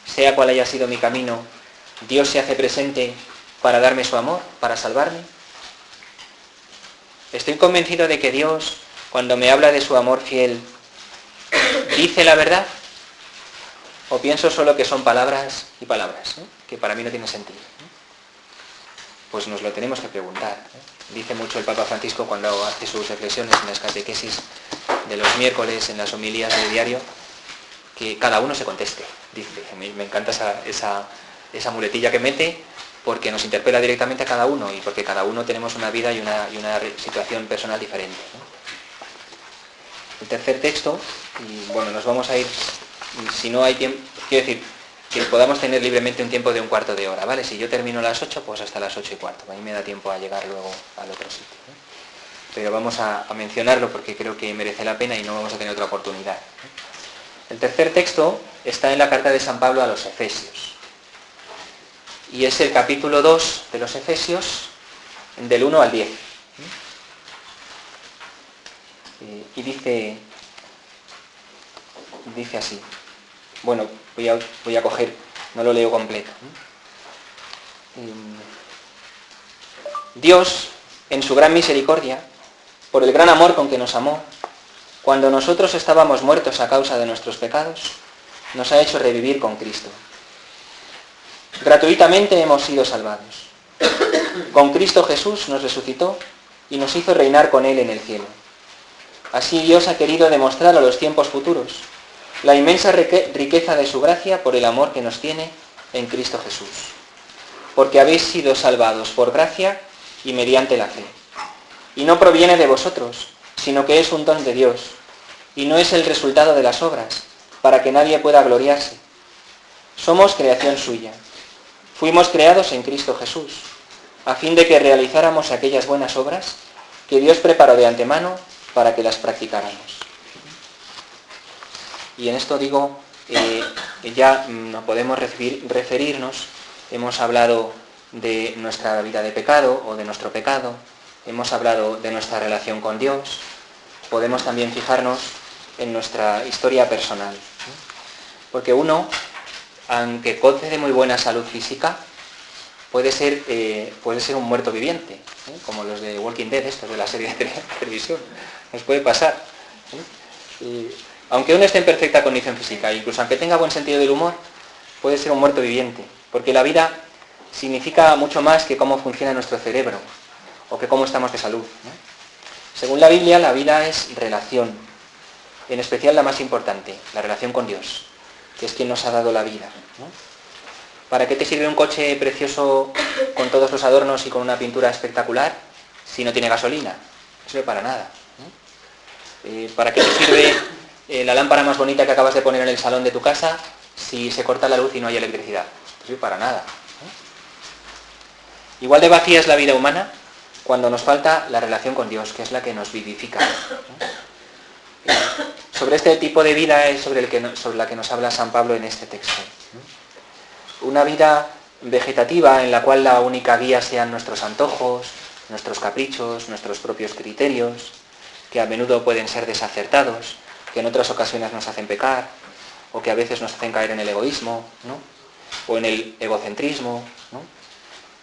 sea cual haya sido mi camino, Dios se hace presente para darme su amor, para salvarme. Estoy convencido de que Dios, cuando me habla de su amor fiel, dice la verdad, o pienso solo que son palabras y palabras, que para mí no tienen sentido. Pues nos lo tenemos que preguntar. Dice mucho el Papa Francisco cuando hace sus reflexiones en las catequesis de los miércoles, en las homilías de diario, que cada uno se conteste. Dice, a mí me encanta esa muletilla que mete, porque nos interpela directamente a cada uno y porque cada uno tenemos una vida y una situación personal diferente. El tercer texto, y bueno, nos vamos a ir, si no hay tiempo, quiero decir, que podamos tener libremente un tiempo de un cuarto de hora, ¿vale? Si yo termino a las 8, pues hasta las 8:15. A mí me da tiempo a llegar luego al otro sitio, ¿no? Pero vamos a mencionarlo porque creo que merece la pena y no vamos a tener otra oportunidad. El tercer texto está en la carta de San Pablo a los Efesios. Y es el capítulo 2 de los Efesios, del 1 al 10. Y dice así. Bueno, voy a coger, no lo leo completo. Dios, en su gran misericordia, por el gran amor con que nos amó, cuando nosotros estábamos muertos a causa de nuestros pecados, nos ha hecho revivir con Cristo. Gratuitamente hemos sido salvados. Con Cristo Jesús nos resucitó y nos hizo reinar con Él en el cielo. Así Dios ha querido demostrar a los tiempos futuros la inmensa riqueza de su gracia por el amor que nos tiene en Cristo Jesús. Porque habéis sido salvados por gracia y mediante la fe. Y no proviene de vosotros, sino que es un don de Dios, y no es el resultado de las obras, para que nadie pueda gloriarse. Somos creación suya. Fuimos creados en Cristo Jesús, a fin de que realizáramos aquellas buenas obras que Dios preparó de antemano para que las practicáramos. Y en esto digo, ya no podemos referirnos, hemos hablado de nuestra vida de pecado o de nuestro pecado, hemos hablado de nuestra relación con Dios, podemos también fijarnos en nuestra historia personal. Porque uno, aunque goce de muy buena salud física, puede ser un muerto viviente, como los de Walking Dead, estos de la serie de televisión. Nos puede pasar. Aunque uno esté en perfecta condición física, incluso aunque tenga buen sentido del humor, puede ser un muerto viviente. Porque la vida significa mucho más que cómo funciona nuestro cerebro o que cómo estamos de salud, ¿no? Según la Biblia, la vida es relación, en especial la más importante, la relación con Dios, que es quien nos ha dado la vida, ¿no? ¿Para qué te sirve un coche precioso con todos los adornos y con una pintura espectacular si no tiene gasolina? No sirve para nada, ¿no? ¿Para qué te sirve la lámpara más bonita que acabas de poner en el salón de tu casa si se corta la luz y no hay electricidad? No sirve para nada, ¿no? Igual de vacía es la vida humana cuando nos falta la relación con Dios, que es la que nos vivifica, ¿no? Sobre este tipo de vida es sobre la que nos habla San Pablo en este texto, ¿no? Una vida vegetativa en la cual la única guía sean nuestros antojos, nuestros caprichos, nuestros propios criterios, que a menudo pueden ser desacertados, que en otras ocasiones nos hacen pecar, o que a veces nos hacen caer en el egoísmo, ¿no? O en el egocentrismo, ¿no?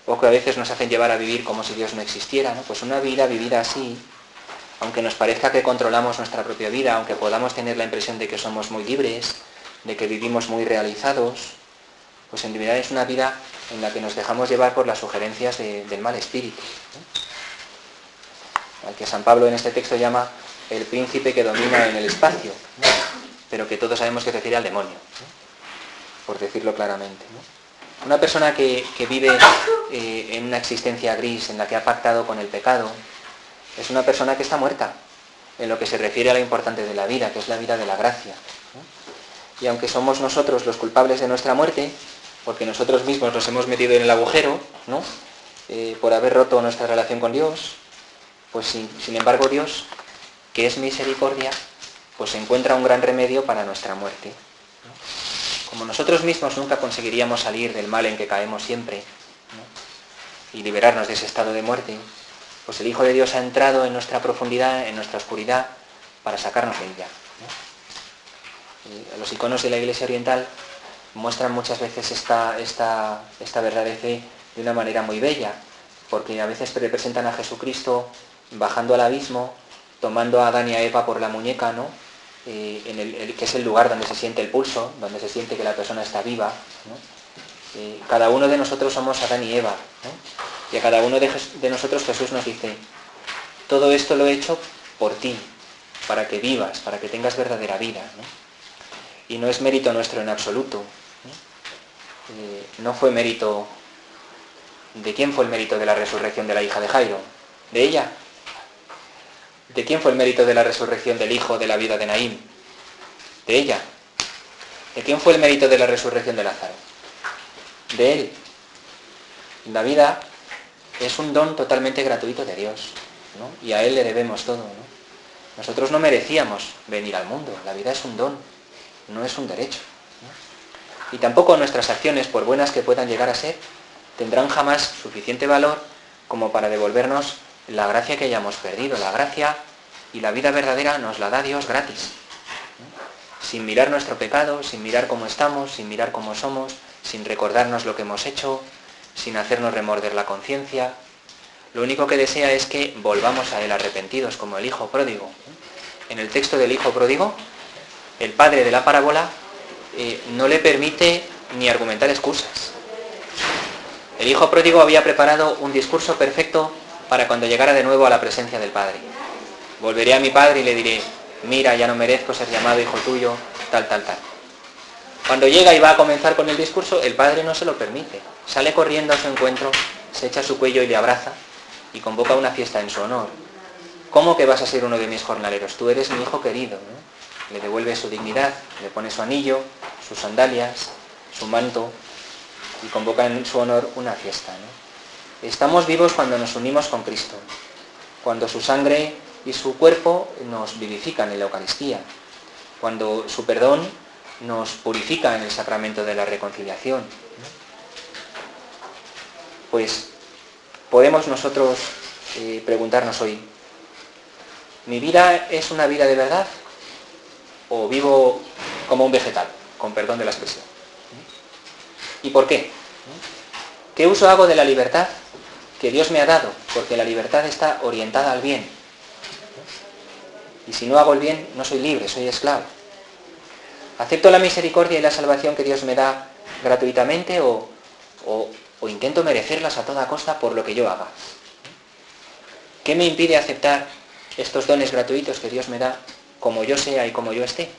O que a veces nos hacen llevar a vivir como si Dios no existiera, ¿no? Pues una vida vivida así, aunque nos parezca que controlamos nuestra propia vida, aunque podamos tener la impresión de que somos muy libres, de que vivimos muy realizados, pues en realidad es una vida en la que nos dejamos llevar por las sugerencias del mal espíritu, ¿no? Al que San Pablo en este texto llama el príncipe que domina en el espacio, ¿no? Pero que todos sabemos que se refiere al demonio, ¿no? Por decirlo claramente, ¿no? Una persona que vive en una existencia gris, en la que ha pactado con el pecado, es una persona que está muerta, en lo que se refiere a lo importante de la vida, que es la vida de la gracia, ¿no? Y aunque somos nosotros los culpables de nuestra muerte, porque nosotros mismos nos hemos metido en el agujero, ¿no? por haber roto nuestra relación con Dios, pues sin embargo Dios, que es misericordia, pues encuentra un gran remedio para nuestra muerte. Como nosotros mismos nunca conseguiríamos salir del mal en que caemos siempre, ¿no?, y liberarnos de ese estado de muerte, pues el Hijo de Dios ha entrado en nuestra profundidad, en nuestra oscuridad, para sacarnos de ella, ¿no? Los iconos de la Iglesia Oriental muestran muchas veces esta verdad de fe de una manera muy bella, porque a veces representan a Jesucristo bajando al abismo, tomando a Adán y a Eva por la muñeca, ¿no?, que es el lugar donde se siente el pulso, donde se siente que la persona está viva, ¿no? Cada uno de nosotros somos Adán y Eva, ¿no? Y a cada uno de nosotros Jesús nos dice: todo esto lo he hecho por ti, para que vivas, para que tengas verdadera vida, ¿no? Y no es mérito nuestro en absoluto, ¿no? No fue mérito... ¿De quién fue el mérito de la resurrección de la hija de Jairo? ¿De ella? ¿De quién fue el mérito de la resurrección del hijo de la viuda de Naín? ¿De ella? ¿De quién fue el mérito de la resurrección de Lázaro? De él. La vida es un don totalmente gratuito de Dios, ¿no? Y a Él le debemos todo, ¿no? Nosotros no merecíamos venir al mundo. La vida es un don, no es un derecho, ¿no? Y tampoco nuestras acciones, por buenas que puedan llegar a ser, tendrán jamás suficiente valor como para devolvernos la gracia que hayamos perdido. La gracia y la vida verdadera nos la da Dios gratis, ¿no?, sin mirar nuestro pecado, sin mirar cómo estamos, sin mirar cómo somos, sin recordarnos lo que hemos hecho, sin hacernos remorder la conciencia. Lo único que desea es que volvamos a Él arrepentidos, como el hijo pródigo. En el texto del hijo pródigo, el padre de la parábola no le permite ni argumentar excusas. El hijo pródigo había preparado un discurso perfecto para cuando llegara de nuevo a la presencia del Padre. Volveré a mi Padre y le diré: mira, ya no merezco ser llamado hijo tuyo, tal, tal, tal. Cuando llega y va a comenzar con el discurso, el Padre no se lo permite. Sale corriendo a su encuentro, se echa a su cuello y le abraza y convoca una fiesta en su honor. ¿Cómo que vas a ser uno de mis jornaleros? Tú eres mi hijo querido, ¿no? Le devuelve su dignidad, le pone su anillo, sus sandalias, su manto, y convoca en su honor una fiesta, ¿no? Estamos vivos cuando nos unimos con Cristo, cuando su sangre y su cuerpo nos vivifican en la Eucaristía, cuando su perdón nos purifica en el sacramento de la reconciliación, ¿no? Pues podemos nosotros preguntarnos hoy: ¿mi vida es una vida de verdad o vivo como un vegetal, con perdón de la expresión? ¿Y por qué? ¿Qué uso hago de la libertad que Dios me ha dado? Porque la libertad está orientada al bien. Y si no hago el bien, no soy libre, soy esclavo. ¿Acepto la misericordia y la salvación que Dios me da gratuitamente o intento merecerlas a toda costa por lo que yo haga? ¿Qué me impide aceptar estos dones gratuitos que Dios me da como yo sea y como yo esté?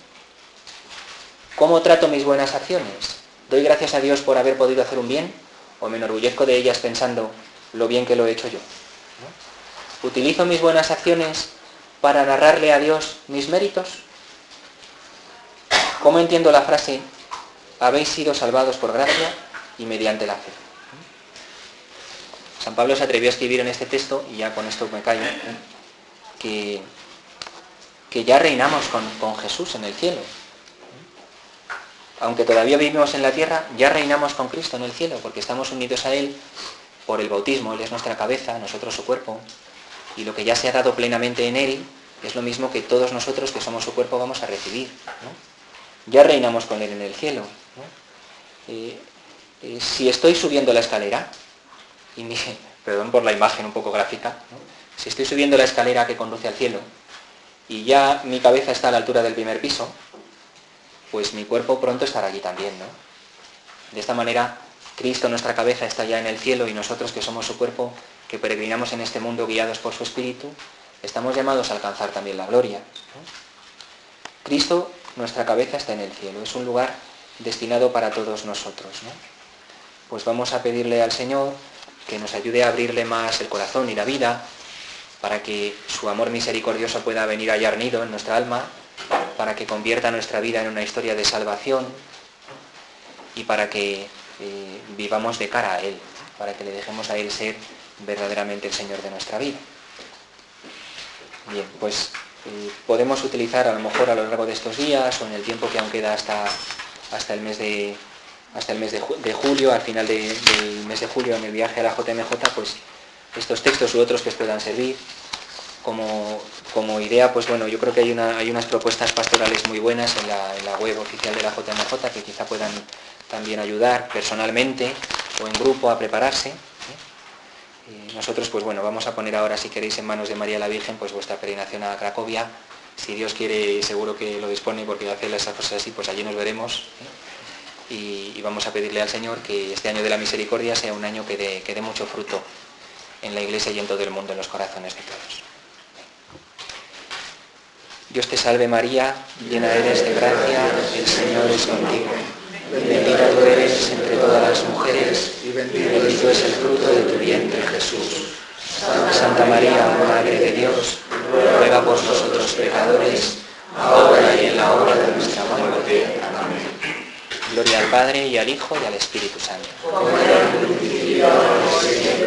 ¿Cómo trato mis buenas acciones? ¿Doy gracias a Dios por haber podido hacer un bien o me enorgullezco de ellas pensando lo bien que lo he hecho yo? ¿No? ¿Utilizo mis buenas acciones para narrarle a Dios mis méritos? ¿Cómo entiendo la frase: habéis sido salvados por gracia y mediante la fe? San Pablo se atrevió a escribir en este texto, y ya con esto me callo, que ya reinamos con Jesús en el cielo. Aunque todavía vivimos en la tierra, ya reinamos con Cristo en el cielo, porque estamos unidos a Él por el bautismo. Él es nuestra cabeza, nosotros su cuerpo, y lo que ya se ha dado plenamente en Él es lo mismo que todos nosotros que somos su cuerpo vamos a recibir, ¿no? Ya reinamos con Él en el cielo, ¿no? Si estoy subiendo la escalera, perdón por la imagen un poco gráfica, ¿no? Si estoy subiendo la escalera que conduce al cielo y ya mi cabeza está a la altura del primer piso, pues mi cuerpo pronto estará allí también, ¿no? De esta manera, Cristo, nuestra cabeza, está ya en el cielo, y nosotros, que somos su cuerpo, que peregrinamos en este mundo guiados por su Espíritu, estamos llamados a alcanzar también la gloria, ¿no? Cristo, nuestra cabeza, está en el cielo, es un lugar destinado para todos nosotros, ¿no? Pues vamos a pedirle al Señor que nos ayude a abrirle más el corazón y la vida, para que su amor misericordioso pueda venir a hallar nido en nuestra alma, para que convierta nuestra vida en una historia de salvación y para que vivamos de cara a Él. para que le dejemos a Él ser verdaderamente el Señor de nuestra vida. Bien, pues podemos utilizar a lo mejor a lo largo de estos días o en el tiempo que aún queda hasta el mes de julio, al final del mes de julio en el viaje a la JMJ, pues estos textos u otros que os puedan servir. Como idea, pues bueno, yo creo que hay unas propuestas pastorales muy buenas en la web oficial de la JMJ que quizá puedan también ayudar personalmente o en grupo a prepararse. Nosotros, pues bueno, vamos a poner ahora, si queréis, en manos de María la Virgen, pues vuestra peregrinación a Cracovia. Si Dios quiere, seguro que lo dispone, porque hace esas cosas así, pues allí nos veremos. Y vamos a pedirle al Señor que este año de la misericordia sea un año que dé mucho fruto en la Iglesia y en todo el mundo, en los corazones de todos. Dios te salve María, llena eres de gracia, el Señor es contigo. Bendita tú eres entre todas las mujeres y bendito es el fruto de tu vientre, Jesús. Santa María, Madre de Dios, ruega por nosotros pecadores, ahora y en la hora de nuestra muerte. Amén. Gloria al Padre, y al Hijo, y al Espíritu Santo. Como era en el principio, ahora y siempre,